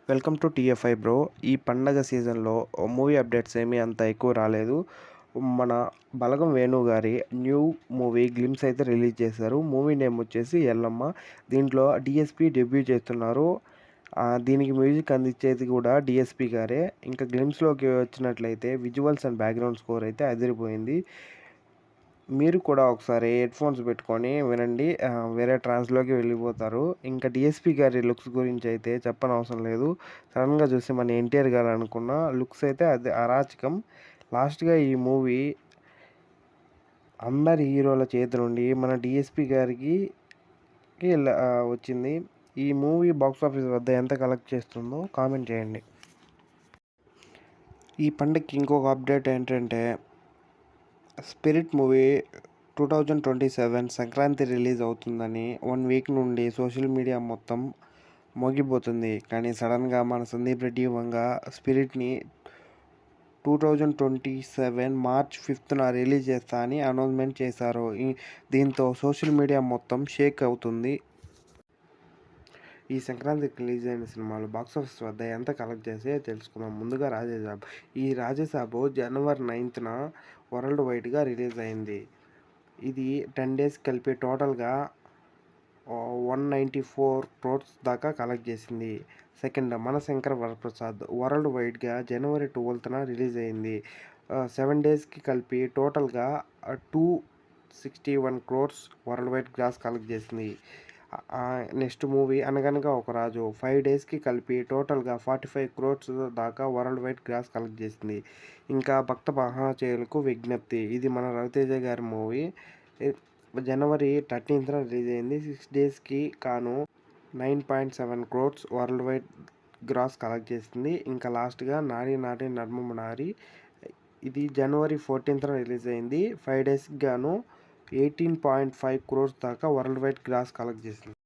Welcome to TFI bro. ఈ పండగ సీజన్‌లో మూవీ అప్డేట్స్ ఏమీ అంత ఎక్కువ రాలేదు. మన 'బలగం వేణు' గారి న్యూ మూవీ 'గ్లిమ్స్' అయితే రిలీజ్ చేశారు. మూవీ నేమ్ వచ్చేసి 'ఎల్లమ్మ'. దీంట్లో డీఎస్‌పీ డెబ్యూ చేస్తున్నారు. దీనికి మ్యూజిక్ అందించేది కూడా డీఎస్‌పీ గారే. ఇంకా 'గ్లిమ్స్‌లోకి' వచ్చినట్లయితే విజువల్స్ అండ్ బ్యాక్‌గ్రౌండ్ స్కోర్ అయితే అదిరిపోయింది. మీరు కూడా ఒకసారి హెడ్‌ఫోన్స్ పెట్టుకొని వినండి. వేరే ట్రాన్స్‌లోకి వెళ్ళిపోతారు. ఇంకా డీఎస్‌పీ గారి లుక్స్ గురించి అయితే చెప్పనవసరం లేదు. సడెన్‌గా చూస్తే మన ఎన్టీఆర్ గారు అనుకున్న లుక్స్ అయితే అది అరాచకం. లాస్ట్‌గా ఈ మూవీ అందరి హీరోల చేతి నుండి మన డీఎస్‌పీ గారికి వచ్చింది. ఈ మూవీ బాక్సాఫీస్ వద్ద ఎంత కలెక్ట్ చేస్తుందో కామెంట్ చేయండి. ఈ పండగకి ఇంకొక అప్డేట్ ఏంటంటే 'స్పిరిట్' మూవీ 2027 సంక్రాంతి రిలీజ్ అవుతుందని 1 వీక్ నుండి సోషల్ మీడియా మొత్తం మోగిపోతుంది. కానీ సడన్‌గా మన సందీప్ రెడ్డి వంగ 'స్పిరిట్'ని 2027 మార్చ్ 5న రిలీజ్ చేస్తా అని అనౌన్స్‌మెంట్ చేశారు. దీంతో సోషల్ మీడియా మొత్తం షేక్ అవుతుంది. ఈ సంక్రాంతికి రిలీజ్ అయిన సినిమాలు బాక్సాఫీస్ వద్ద ఎంత కలెక్ట్ చేసాయో తెలుసుకుందాం. ముందుగా 'రాజాసాబ్'. ఈ 'రాజాసాబ్' జనవరి 9న వరల్డ్ వైడ్‌గా రిలీజ్ అయింది. ఇది 10 డేస్ కలిపి టోటల్‌గా 194 క్రోర్స్ దాకా కలెక్ట్ చేసింది. సెకండ్ 'మనశంకర వరప్రసాద్' వరల్డ్ వైడ్‌గా జనవరి 12న రిలీజ్ అయింది. 7 డేస్‌కి కలిపి టోటల్‌గా 261 crores worldwide gross collect చేసింది. నెక్స్ట్ మూవీ 'అనగనగా ఒక రాజు' 5 డేస్‌కి కలిపి టోటల్‌గా 45 క్రోర్స్ దాకా వరల్డ్ వైడ్ గ్రాస్ కలెక్ట్ చేసింది. ఇంకా 'భక్త మహాశయులకు విజ్ఞప్తి' ఇది మన రవితేజ గారి మూవీ. జనవరి 13న రిలీజ్ అయింది. 6 డేస్‌కి గాను 9.7 crores worldwide gross collect చేసింది. ఇంకా లాస్ట్‌గా 'నారి నారి నడుమ నారి' ఇది జనవరి 14న రిలీజ్ అయింది. 5 డేస్‌కి గాను 18.5 క్రోర్స్ దాకా వరల్డ్ వైడ్ గ్రాస్ కలెక్ట్ చేసింది.